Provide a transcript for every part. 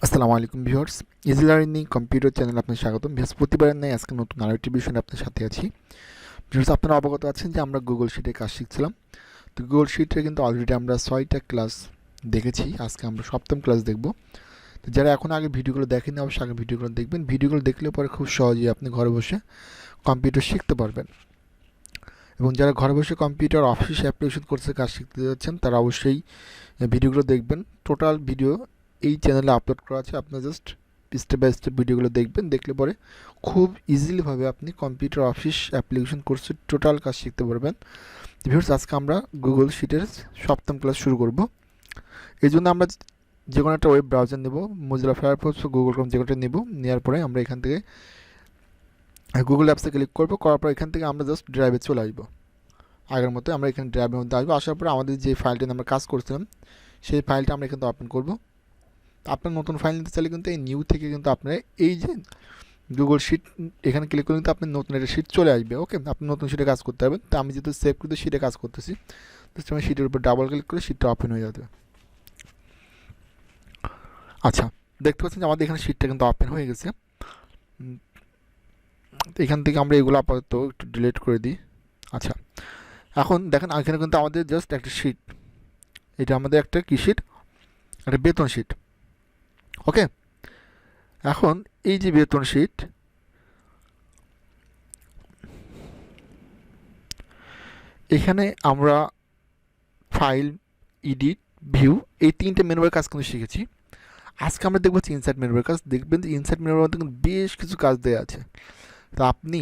আসসালামু আলাইকুম viewers, easy learning computer চ্যানেলে আপনাকে স্বাগতম। বৃহস্পতিবারের ন্যায় আজকে নতুন আরেকটি বিষয় নিয়ে আপনার সাথে আছি। ভিউয়ার্স, আপনারা অবগত আছেন যে আমরা গুগল শিটে কাজ শিখছিলাম। তো গুগল শিটে কিন্তু অলরেডি আমরা 6টা ক্লাস দেখেছি। আজকে আমরা 7ম ক্লাস দেখব। তো যারা এখন আগে ভিডিওগুলো দেখেননি অবশ্যই আগে ভিডিওগুলো দেখবেন। ভিডিওগুলো দেখলে পরে খুব সহজেই আপনি ঘরে বসে কম্পিউটার শিখতে পারবেন। এবং যারা ঘরে বসে কম্পিউটার অফিস অ্যাপ্লিকেশন কোর্সে কাজ শিখতে যাচ্ছেন তারা অবশ্যই ভিডিওগুলো দেখবেন। টোটাল ভিডিও এই চ্যানেলে আপলোড করা আছে। আপনি জাস্ট স্টেপ বাই স্টেপ ভিডিওগুলো দেখবেন। দেখলে পরে খুব ইজিলিভাবে আপনি কম্পিউটার অফিস অ্যাপ্লিকেশন কোর্সের টোটাল কাজ শিখতে পারবেন। ভিউয়ার্স, আজকে আমরা গুগল শিটের 7ম ক্লাস শুরু করব। এই জন্য আমরা যে কোনো একটা ওয়েব ব্রাউজার নেব, মোজিলা ফায়ারফক্স বা গুগল ক্রোম যে কোনোটা নেব। নেওয়ার পরে আমরা এখান থেকে গুগল অ্যাপসে ক্লিক করবো। করার পর এখান থেকে আমরা জাস্ট ড্রাইভে চলে আসবো। আগের মতো আমরা এখানে ড্রাইভের মধ্যে আসবো। আসার পরে আমাদের যে ফাইলটা নিয়ে আমরা কাজ করছিলাম সেই ফাইলটা আমরা এখানে ওপেন করবো। আপনার নতুন ফাইল নিতে চাইলে কিন্তু এই নিউ থেকে কিন্তু আপনার এই যে গুগল শিট এখানে ক্লিক করলে কিন্তু আপনার নতুন একটা শিট চলে আসবে। ওকে, আপনি নতুন শিটে কাজ করতে পারবেন। তো আমি যেহেতু সেভ করতে শিটে কাজ করতেছি, তো আমি শিটের উপর ডাবল ক্লিক করে শিটটা ওপেন হয়ে যাবে। আচ্ছা, দেখতে পাচ্ছেন যে আমাদের এখানে শিটটা কিন্তু ওপেন হয়ে গেছে। এখান থেকে আমরা এগুলো আপাতত একটু ডিলিট করে দিই। আচ্ছা, এখন দেখেন এখানে কিন্তু আমাদের জাস্ট একটা শিট, এটা আমাদের একটা কি শিট, একটা বেতন শিট। ওকে, এখন এই যে বেতন শিট, এখানে আমরা ফাইল, এডিট, ভিউ এই 3টে মেনুবার কাজ কিন্তু শিখেছি। আজকে আমরা দেখবো ইনসার্ট মেনুবার কাজ। দেখবেন যে ইনসার্ট মেনুবার মধ্যে কিন্তু বেশ কিছু কাজ দেওয়া আছে। তো আপনি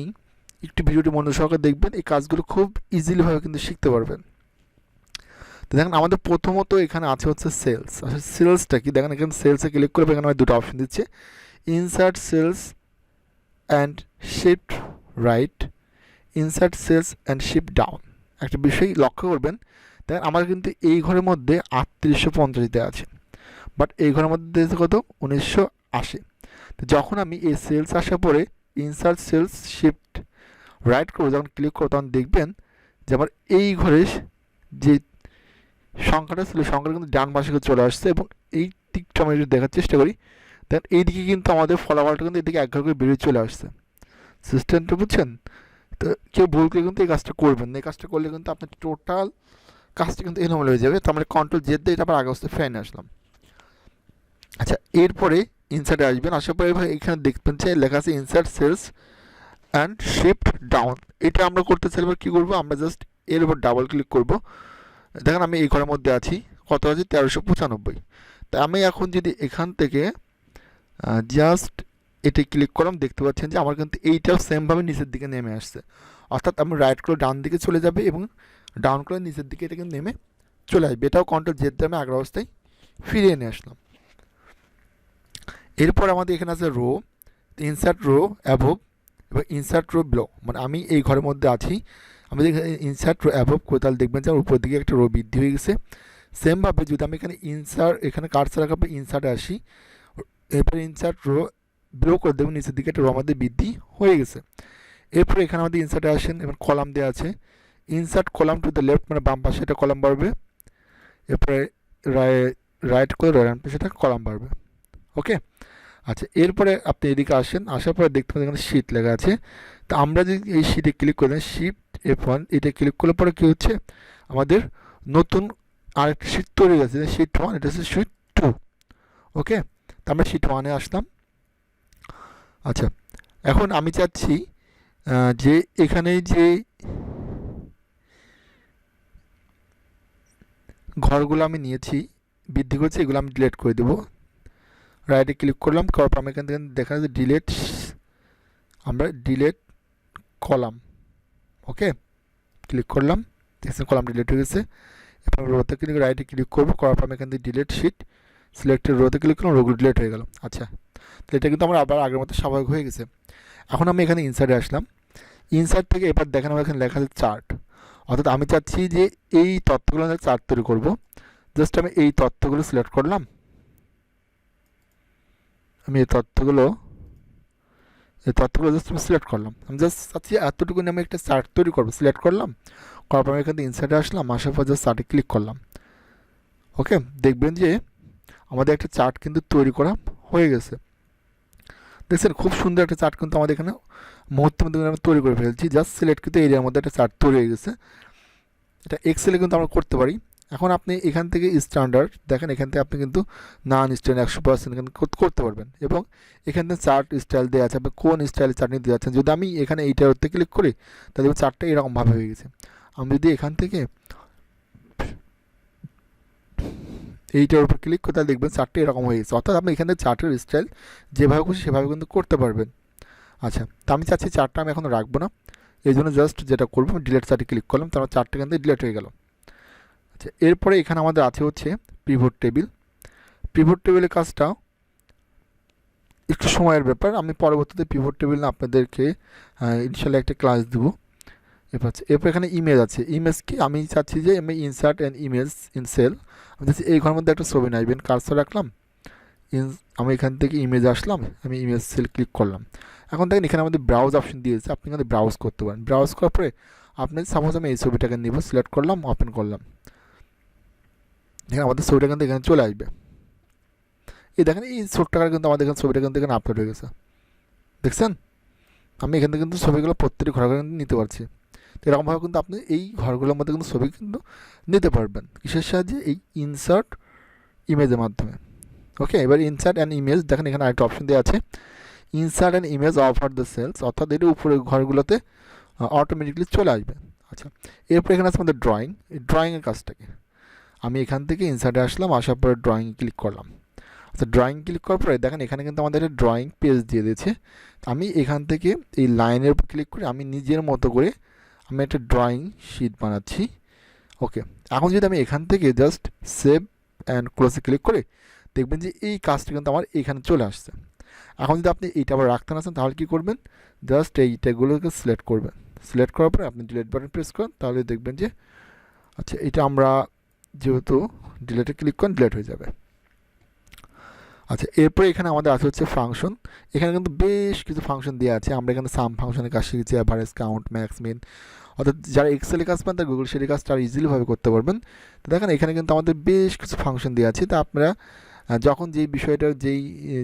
একটু ভিডিওটি মনোযোগ সহকারে দেখবেন, এই কাজগুলো খুব ইজিলিভাবে কিন্তু শিখতে পারবেন। তো দেখেন আমাদের প্রথমত এখানে আছে হচ্ছে সেলস। আসলে সেলসটা কি, দেখেন এখানে সেলসে ক্লিক করবে। এখানে দুটো অপশন দিচ্ছে, insert cells and shift right, insert cells and shift down. একটা বিষয় লক্ষ্য করবেন, দেখেন আমার কিন্তু এই ঘরের মধ্যে 3850 আছে, বাট এই ঘরের মধ্যে দিয়েছে কত, 1980। তো যখন আমি এই সেলস আসার পরে ইনসার্ট সেলস শিফট রাইট করবো, যখন ক্লিক করবো তখন দেখবেন যে আমার এই ঘরে যে সংখ্যাটা ছিল সংখ্যাটা কিন্তু ডান পাশে চলে আসছে। এবং এই দিকটা আমি যদি দেখার চেষ্টা করি, দেখেন এইদিকে কিন্তু আমাদের ফলাফলটা কিন্তু এদিকে এক ঘর করে বেরিয়ে চলে আসছে। সিস্টেমটা বুঝছেন? তো কেউ ভুল করে কিন্তু এই কাজটা করবেন না। এই কাজটা করলে কিন্তু আপনার টোটাল কাজটা কিন্তু এলোমেলো হয়ে যাবে। তো আমরা কন্ট্রোল জেড দিয়ে এটা আবার আগে অবস্থায় ফ্যানে আসলাম। আচ্ছা, এরপরে ইনসার্টে আসবেন। আসার পরে এখানে দেখবেন যে লেখা আছে insert cells and shift down. এটা আমরা করতে চাইলে কী করবো, আমরা জাস্ট এর উপর ডাবল ক্লিক করবো। দেখেন আমি এই ঘরের মধ্যে আছি, কত আছে, 1395। তা আমি এখন যদি এখান থেকে জাস্ট এটি ক্লিক করলাম, দেখতে পাচ্ছেন যে আমার কিন্তু এইটাও সেমভাবে নিচের দিকে নেমে আসছে। অর্থাৎ আমি রাইট করে ডান দিকে চলে যাবে এবং ডাউন করে নিচের দিকে এটা কিন্তু নেমে চলে আসবে। এটাও কন্ট্রোল জেড দিয়ে আমি আগের অবস্থায় ফিরিয়ে নিয়ে আসলাম। এরপর আমাদের এখানে আছে রো, ইনসার্ট রো অ্যাভোভ এবং ইনসার্ট রো বিলো। মানে আমি এই ঘরের মধ্যে আছি, আমি যদি ইনসার্ট রো অ্যাভোভ করি তাহলে দেখবেন যে আমার উপর দিকে একটা রো বৃদ্ধি হয়ে গেছে। সেমভাবে যদি আমি এখানে এখানে কার্সর রাখার ইনসার্টে আসি, এরপরে ইনসার্ট রো বিলো করে দেবেন, নিচের দিকে একটা রো আমাদের বৃদ্ধি হয়ে গেছে। এরপরে এখানে আমাদের ইনসার্টে আসেন এবং কলাম দেওয়া আছে, insert column to the left, মানে বাম পাশে একটা কলাম বাড়বে। এরপরে রাইট করে ডান পাশে একটা কলাম বাড়বে। ওকে, আচ্ছা, এরপরে আপনি এদিকে আসেন। আসার পরে দেখতে পাবেন এখানে শিট লেখা আছে। তো আমরা যদি এই শিটে ক্লিক করি, শিফট F1 এটা ক্লিক করলে পরে কী হচ্ছে, আমাদের নতুন আরেকটা শিট তৈরি হয়ে গেছে, শিট 1, এটা হচ্ছে শিট 2। ওকে, তো আমরা শিট 1-এ আসলাম। আচ্ছা, এখন আমি চাচ্ছি যে এখানে যে ঘরগুলো আমি নিয়েছি বৃদ্ধি করছি, এগুলো আমি ডিলিট করে দেবো। রাইটে ক্লিক করলাম, করার পর আমি এখান থেকে দেখা যাচ্ছে ডিলিট, আমরা ডিলিট কলাম। ওকে, ক্লিক করলাম, দেখছেন কলাম ডিলিট হয়ে গেছে। এরপর রোতে ক্লিক, রাইটে ক্লিক করবো, করার পর আমি এখান থেকে ডিলিট শিট, সিলেক্টেড রোতে ক্লিক করলাম, রোগুলো ডিলিট হয়ে গেল। আচ্ছা, তো এটা কিন্তু আমার আবার আগের মতো স্বাভাবিক হয়ে গেছে। এখন আমি এখানে ইনসার্টে আসলাম। ইনসার্ট থেকে এবার দেখেন আমার এখানে লেখা আছে চার্ট। অর্থাৎ আমি চাচ্ছি যে এই তথ্যগুলো চার্ট তৈরি করবো। জাস্ট আমি এই তথ্যগুলো সিলেক্ট করলাম, আমি এই তথ্যগুলো জাস্ট আমি সিলেক্ট করলাম। আমি জাস্ট চাচ্ছি এতটুকু আমি একটা চার্ট তৈরি করবো, সিলেক্ট করলাম। করার পর আমি এখান থেকে ইনসার্টে আসলাম, আসার পর জাস্ট চার্টে ক্লিক করলাম। ওকে, দেখবেন যে আমাদের একটা চার্ট কিন্তু তৈরি করা হয়ে গেছে। দেখছেন খুব সুন্দর একটা চার্ট কিন্তু আমাদের এখানে মুহূর্তের মধ্যে আমরা তৈরি করে ফেলছি। জাস্ট সিলেক্ট কিন্তু এরিয়ার মধ্যে একটা চার্ট তৈরি হয়ে গেছে। এটা এক্সেলে কিন্তু আমরা করতে পারি। এখন আপনি এখান থেকে স্ট্যান্ডার্ড দেখেন, এখান থেকে আপনি কিন্তু নন স্ট্যান্ডার্ড 100% এখানে করতে পারবেন। এবং এখান থেকে চার্ট স্টাইল দেওয়া আছে, আপনি কোন স্টাইলে চার্ট নিতে যাচ্ছেন। যদি আমি এখানে এইটার উপরে ক্লিক করি তাহলে চার্টটা এরকমভাবে হয়ে গেছে। আমি যদি এখান থেকে এইটার উপর ক্লিক করে তাহলে দেখবেন চার্টটা এরকম হয়ে গেছে। অর্থাৎ আপনি এখানে চার্টের স্টাইল যেভাবে খুশি সেভাবে কিন্তু করতে পারবেন। আচ্ছা, তো আমি চাচ্ছি চার্টটা আমি এখন রাখবো না, এই জন্য জাস্ট যেটা করবো আমি ডিলেট চার্টে ক্লিক করলাম, তারপর চার্টটা এখান থেকে ডিলেট হয়ে গেল। আচ্ছা, এরপরে এখানে আমাদের আছে হচ্ছে পিভট টেবিল। পিভট টেবিলের কাজটা একটু সময়ের ব্যাপার, আমি পরবর্তীতে পিভট টেবিল না আপনাদেরকে ইনশাল্লাহ একটা ক্লাস দেবো। এরপর এখানে ইমেজ আছে। ইমেজ কি আমি চাচ্ছি যে আমি insert and image in cell, আমি চাচ্ছি এই ঘরের মধ্যে একটা ছবি নাইবেন, কার্সর রাখলাম, আমি এখান থেকে ইমেজ আসলাম, আমি ইমেজ সেল ক্লিক করলাম। এখন দেখেন এখানে আমাদের ব্রাউজ অপশন দিয়েছে, আপনি এখানে ব্রাউজ করতে পারেন। ব্রাউজ করার পরে আপনি সাপোজ আমি এই ছবিটাকে নিব, সিলেক্ট করলাম, ওপেন করলাম, দেখেন আমাদের ছবিটা কিন্তু এখানে চলে আসবে। এই দেখেন এই ছোট্ট টাকার কিন্তু আমাদের এখানে ছবিটা কিন্তু এখানে আপলোড হয়ে গেছে, দেখছেন। আমি এখান থেকে কিন্তু ছবিগুলো প্রত্যেকটি ঘরে কিন্তু নিতে পারছি। তো এরকমভাবে কিন্তু আপনি এই ঘরগুলোর মধ্যে কিন্তু ছবি কিন্তু নিতে পারবেন। কিসের সাহায্যে? এই ইনসার্ট ইমেজের মাধ্যমে। ওকে, এবার ইনসার্ট অ্যান্ড ইমেজ দেখেন এখানে আরেকটা অপশন দেওয়া আছে, insert and image over the cells, অর্থাৎ এর উপরে ঘরগুলোতে অটোমেটিকলি চলে আসবে। আচ্ছা, এরপর এখানে আছে আমাদের ড্রয়িং। এই ড্রয়িংয়ের কাজটাকে আমি এখান থেকে ইনসার্টে আসলাম, আসার পরে ড্রয়িং ক্লিক করলাম। আচ্ছা, ড্রয়িং ক্লিক করার পরে দেখেন এখানে কিন্তু আমাদের একটা ড্রয়িং পেজ দিয়ে দিয়েছে। আমি এখান থেকে এই লাইনের উপর ক্লিক করে আমি নিজের মতো করে আমি একটা ড্রয়িং শিট বানাচ্ছি। ওকে, এখন যদি আমি এখান থেকে জাস্ট সেভ অ্যান্ড ক্লোজে ক্লিক করে দেখবেন যে এই কাজটা কিন্তু আমার এখানে চলে আসছে। এখন যদি আপনি এইটা আবার রাখতে না চান তাহলে কী করবেন? জাস্ট এইটাগুলোকে সিলেক্ট করবেন। সিলেক্ট করার পরে আপনি ডিলিট বাটন প্রেস করেন, তাহলে দেখবেন যে আচ্ছা এটা আমরা যেহেতু ডিলিটে ক্লিক করেন ডিলিট হয়ে যাবে। আচ্ছা, এরপরে এখানে আমাদের আছে হচ্ছে ফাংশন। এখানে কিন্তু বেশ কিছু ফাংশন দেওয়া আছে। আমরা এখানে সাম ফাংশনের কাজ শিখেছি, অ্যাভারেজ, কাউন্ট, ম্যাক্স, মিন। অর্থাৎ যারা এক্সেলে কাজ পান তারা গুগল শিটের কাজটা আর ইজিলিভাবে করতে পারবেন। তো দেখেন এখানে কিন্তু আমাদের বেশ কিছু ফাংশন দেওয়া আছে। তা আপনারা যখন যেই বিষয়টা যেই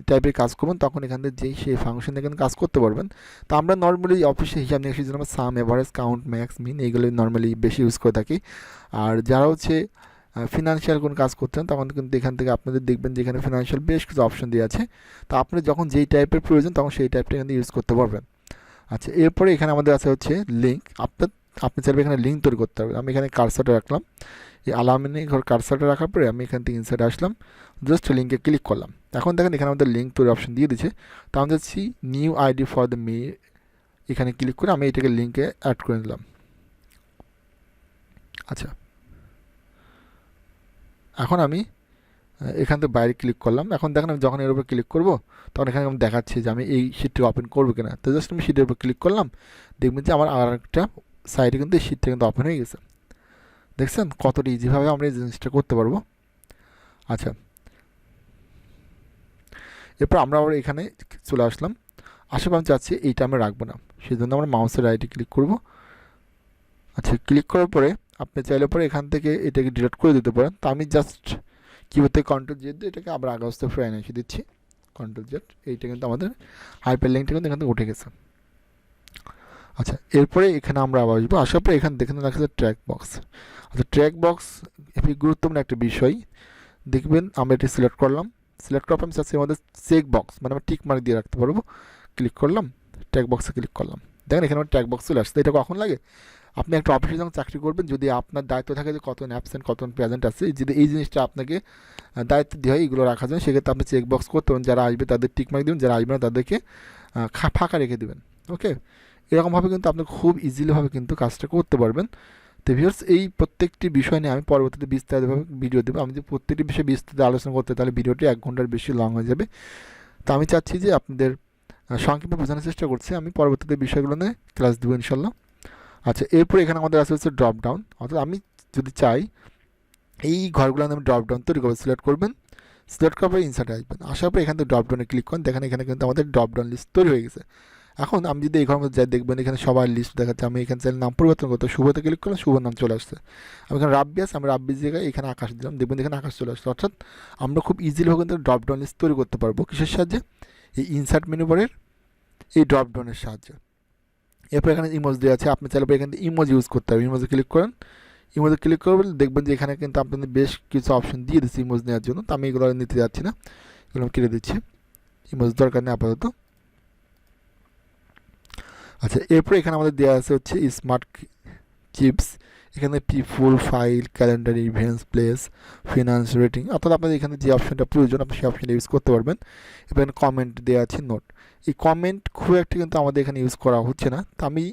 টাইপের কাজ করবেন তখন এখান থেকে যেই সেই ফাংশন এখানে কাজ করতে পারবেন। তো আমরা নর্মালি অফিসে হিসাব নিকাশের জন্য আমরা সাম, অ্যাভারেজ, কাউন্ট, ম্যাক্স, মিন এইগুলো নর্মালি বেশি ইউজ করে থাকি। আর যারা হচ্ছে ফিনান্সিয়াল কোনো কাজ করতেন তখন কিন্তু এখান থেকে আপনাদের দেখবেন যে এখানে ফিনান্সিয়াল বেশ কিছু অপশন দেওয়া আছে। তো আপনি যখন যেই টাইপের প্রয়োজন তখন সেই টাইপটা এখানে ইউজ করতে পারবেন। আচ্ছা, এরপরে এখানে আমাদের আছে হচ্ছে লিঙ্ক। আপনি চাইলে এখানে লিঙ্ক তৈরি করতে পারবেন। আমি এখানে কার্সারটা রাখলাম, এই আলামিনে ঘর কার্সারটা রাখার পরে আমি এখান থেকে ইনসাইড আসলাম, জাস্ট লিঙ্কে ক্লিক করলাম। এখন দেখেন এখানে আমাদের লিঙ্ক তৈরি অপশন দিয়ে দিচ্ছে। তো আমি যাচ্ছি নিউ আইডি ফর দ্য মে, এখানে ক্লিক করে আমি এটাকে লিঙ্কে অ্যাড করে নিলাম। আচ্ছা, এখন আমি এখান থেকে বাইরে ক্লিক করলাম। এখন দেখেন আমি যখন এর উপর ক্লিক করবো তখন এখানে আমি দেখাচ্ছি যে আমি এই শিটটি ওপেন করবো কিনা। তো জাস্ট আমি শিটের উপর ক্লিক করলাম, দেখবেন যে আমার আর একটা সাইডে কিন্তু এই শিটটা কিন্তু ওপেন হয়ে গেছে। দেখছেন কতটা ইজিভাবে আমরা এই জিনিসটা করতে পারবো। আচ্ছা, এরপর আমরা আবার এখানে চলে আসলাম, আসার পর আমি চাচ্ছি এইটা আমরা রাখবো না, সেই জন্য আমরা মাউসের রাইটে ক্লিক করব। আচ্ছা, ক্লিক করার পরে আপনি চাইলে পরে এখান থেকে এটাকে ডিলিট করে দিতে পারেন। তো আমি জাস্ট কিবোর্ড থেকে কন্ট্রোল জেড দিয়ে এটাকে আবার আগে অবস্থায় ফিরে এনে দিচ্ছি, কন্ট্রোল জেড। এইটা কিন্তু আমাদের হাইপার লিঙ্কটা কিন্তু এখান থেকে উঠে গেছে। আচ্ছা, এরপরে এখানে আমরা আবার আসবো, আসার পরে এখানে দেখেন রাখা আছে ট্র্যাক বক্স। আচ্ছা, ট্র্যাক বক্স খুবই গুরুত্বপূর্ণ একটা বিষয়। দেখবেন আমরা এটি সিলেক্ট করলাম, সিলেক্ট করার পর আমি চাচ্ছি আমাদের চেক বক্স মানে আমরা টিক মার্ক দিয়ে রাখতে পারবো। ক্লিক করলাম, ট্র্যাক বক্সে ক্লিক করলাম, দেখেন এখানে আমার ট্র্যাক বক্স চলে আসছে। এটা কখন লাগে? আপনি একটা অফিসে যখন চাকরি করবেন, যদি আপনার দায়িত্ব থাকে যে কতজন অ্যাবসেন্ট কতজন প্রেজেন্ট আছে, যদি এই জিনিসটা আপনাকে দায়িত্ব দেওয়া হয় এগুলো রাখা যায়, সেক্ষেত্রে আপনি চেক বক্স করতে পারেন। যারা আসবে তাদের টিক মার্ক দেবেন, যারা আসবে না তাদেরকে ফাঁকা রেখে দেবেন। ওকে, এরকমভাবে কিন্তু আপনি খুব ইজিলিভাবে কিন্তু কাজটা করতে পারবেন। তো ভিউয়ার্স, এই প্রত্যেকটি বিষয় নিয়ে আমি পরবর্তীতে বিস্তারিতভাবে ভিডিও দেবো। আমি যদি প্রত্যেকটি বিষয়ে বিস্তারিত আলোচনা করতে তাহলে ভিডিওটি 1 ঘন্টার বেশি লং হয়ে যাবে। তো আমি চাচ্ছি যে আপনাদের সংক্ষেপে বোঝানোর চেষ্টা করছি, আমি পরবর্তীতে বিষয়গুলো নিয়ে ক্লাস দেবো ইনশাল্লাহ। আচ্ছা, এরপরে এখানে আমাদের আছে হচ্ছে ড্রপ ডাউন। অর্থাৎ আমি যদি চাই এই ঘরগুলো আমি ড্রপ ডাউন তৈরি করবো, সিলেক্ট করবেন, সিলেক্ট করার পরে ইনসার্টে আসবেন, আসার পরে এখান থেকে ড্রপ ডাউনে ক্লিক করেন, দেখেন এখানে কিন্তু আমাদের ড্রপ ডাউন লিস্ট তৈরি হয়ে গেছে। এখন আমি যদি এই ঘরের মধ্যে যাই দেখবেন এখানে সবার লিস্ট দেখাচ্ছে। আমি এখানে চাইলে নাম পরিবর্তন করতে শুভতে ক্লিক করলাম, শুভ নাম চলে আসছে। আমি এখানে রাব্বি আছে, আমি রাব্বির জায়গায় এখানে আকাশ দিলাম, দেখবেন এখানে আকাশ চলে আসছে। অর্থাৎ আমরা খুব ইজিলিভাবে কিন্তু ড্রপ ডাউন লিস্ট তৈরি করতে পারবো কিসের সাহায্যে? এই ইনসার্ট মেনু বারের এই ড্রপ ডাউনের সাহায্যে। এরপর এখানে ইমোজ দেওয়া আছে, আপনি চাইলে এখান থেকে ইমোজ ইউজ করতে হবে। ইমোজে ক্লিক করেন, ইমোজে ক্লিক করবেন দেখবেন যে এখানে কিন্তু আপনাদের বেশ কিছু অপশন দিয়ে দিচ্ছি ইমোজ নেওয়ার জন্য। তো আমি এগুলো নিতে যাচ্ছি না, এগুলো আমি কেটে দিচ্ছি, ইমোজ দরকার নেই আপাতত। আচ্ছা, এরপর এখানে আমাদের দেওয়া আছে হচ্ছে স্মার্ট চিপস। এখানে people, file, calendar, events, place, finance, rating, অর্থাৎ আপনাদের এখানে যে অপশনটা প্রয়োজন আপনি সেই অপশনটা ইউজ করতে পারবেন। এবার কমেন্ট দেওয়া আছে, নোট। এই কমেন্ট খুব একটা কিন্তু আমাদের এখানে ইউজ করা হচ্ছে না। তো আমি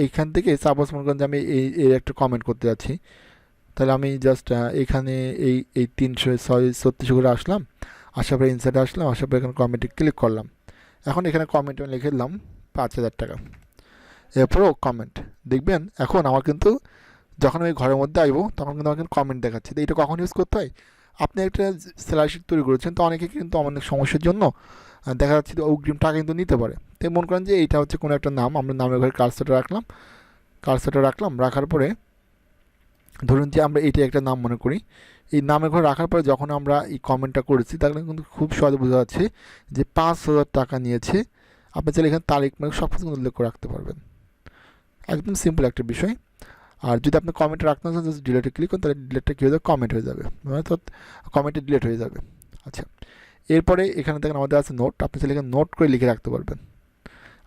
এইখান থেকে সাপোজ মনে করেন যে আমি এই একটা কমেন্ট করতে যাচ্ছি, তাহলে আমি জাস্ট এখানে এই 336 করে আসলাম, আসার পরে ইনসার্টে আসলাম, আসার পরে এখানে কমেন্টে ক্লিক করলাম। এখন এখানে কমেন্ট আমি লিখে দিলাম 5,000 টাকা। এরপরও কমেন্ট দেখবেন এখন আমার কিন্তু যখন আমি ঘরের মধ্যে আসবো তখন কিন্তু আমার কিন্তু কমেন্ট দেখাচ্ছে। তো এটা কখন ইউজ করতে হয়? আপনি একটা স্যালারি শিট তৈরি করেছেন, তো অনেকে কিন্তু অনেক সমস্যার জন্য দেখা যাচ্ছে যে অগ্রিম টাকা কিন্তু নিতে পারে। তো মনে করেন যে এইটা হচ্ছে কোনো একটা নাম, আমরা নামের ঘরে কার্সারটা রাখলাম, রাখার পরে ধরুন যে আমরা এইটা একটা নাম মনে করি। এই নামের ঘরে রাখার পরে যখন আমরা এই কমেন্টটা করেছি তাহলে কিন্তু খুব সহজে বোঝা যাচ্ছে যে 5,000 টাকা নিয়েছে। আপনি চাইলে এখানে তারিখ মানে সব কিছু উল্লেখ করে রাখতে পারবেন। একদম সিম্পল একটা বিষয়। আর যদি আপনি কমেন্টে রাখতে চান জাস্ট ডিলেটে ক্লিক করেন, তাহলে ডিলেটটা কী হয়ে যাবে, কমেন্ট হয়ে যাবে, অর্থাৎ কমেন্টে ডিলেট হয়ে যাবে। আচ্ছা, এরপরে এখানে দেখেন আমাদের আছে নোট। আপনি চাইলে এখানে নোট করে লিখে রাখতে পারবেন।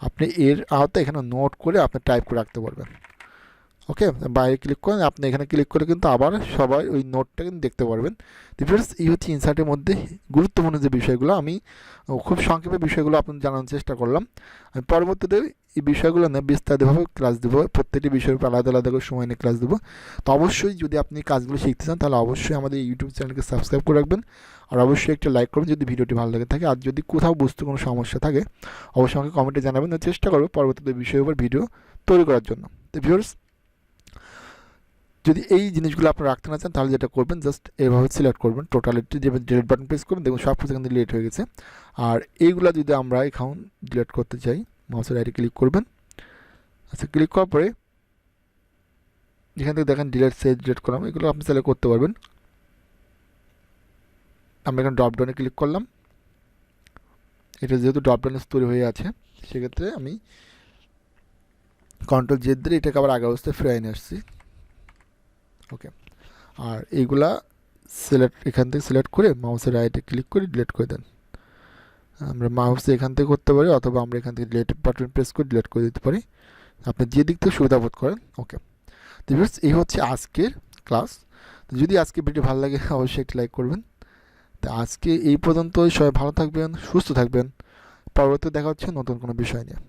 আপনি এর আওতায় এখানে নোট করে আপনি টাইপ করে রাখতে পারবেন। ওকে, বাইরে ক্লিক করেন, আপনি এখানে ক্লিক করে কিন্তু আবার সবাই ওই নোটটা কিন্তু দেখতে পারবেন। ডিফারেন্স এই হচ্ছে ইনসার্টের মধ্যে গুরুত্বপূর্ণ যে বিষয়গুলো আমি খুব সংক্ষেপে বিষয়গুলো আপনাদের জানানোর চেষ্টা করলাম। আমি পরবর্তীতে এই বিষয়গুলো নিয়ে বিস্তারিতভাবে ক্লাস দেবো, প্রত্যেকটি বিষয়ের উপর আলাদা আলাদা করে সময় নিয়ে ক্লাস দেবো। তো অবশ্যই যদি আপনি কাজগুলো শিখতে চান তাহলে অবশ্যই আমাদের ইউটিউব চ্যানেলকে সাবস্ক্রাইব করে রাখবেন, আর অবশ্যই একটা লাইক করবেন যদি ভিডিওটি ভালো লাগে থাকে। আর যদি কোথাও বুঝতে কোনো সমস্যা থাকে অবশ্যই আমাকে কমেন্টে জানাবেন, চেষ্টা করবো পরবর্তীতে বিষয়ের উপর ভিডিও তৈরি করার জন্য। তো ভিউয়ার্স, যদি এই জিনিসগুলো আপনি রাখতে না চান তাহলে যেটা করবেন জাস্ট এভাবে সিলেক্ট করবেন টোটালিটি, যে ডিলিট বাটন প্রেস করবেন, দেখুন সব কিছু এখানে ডিলিট হয়ে গেছে। আর এইগুলো যদি আমরা এখন ডিলিট করতে চাই মাউসের রাইটে ক্লিক করবেন। আচ্ছা, ক্লিক করার পরে এখান থেকে দেখেন ডিলিট সে ডিলিট করলাম, এগুলো আপনি চাইলে করতে পারবেন। আমরা এখানে ড্রপ ডাউনে ক্লিক করলাম, এটা যেহেতু ড্রপ ডাউনে তৈরি হয়ে আছে সেক্ষেত্রে আমি কন্ট্রোল জেড দিয়ে এটাকে আবার আগের অবস্থায় ফিরিয়ে নিয়ে আসছি। ওকে, আর এইগুলা এখান থেকে সিলেক্ট করে মাউসের রাইটে ক্লিক করে ডিলিট করে দেন। আমরা মাউসে এখান থেকে করতে পারি অথবা আমরা এখান থেকে ডিলিট বাটন প্রেস করে ডিলিট করে দিতে পারি, আপনি যে দিক থেকে সুবিধা বোধ করেন। ওকে, তো এই হচ্ছে আজকের ক্লাস। তো যদি আজকে ভিডিও ভালো লাগে অবশ্যই একটি লাইক করবেন। তো আজকে এই পর্যন্তই, সবাই ভালো থাকবেন, সুস্থ থাকবেন, পরবর্তী দেখা হচ্ছে নতুন কোনো বিষয় নিয়ে।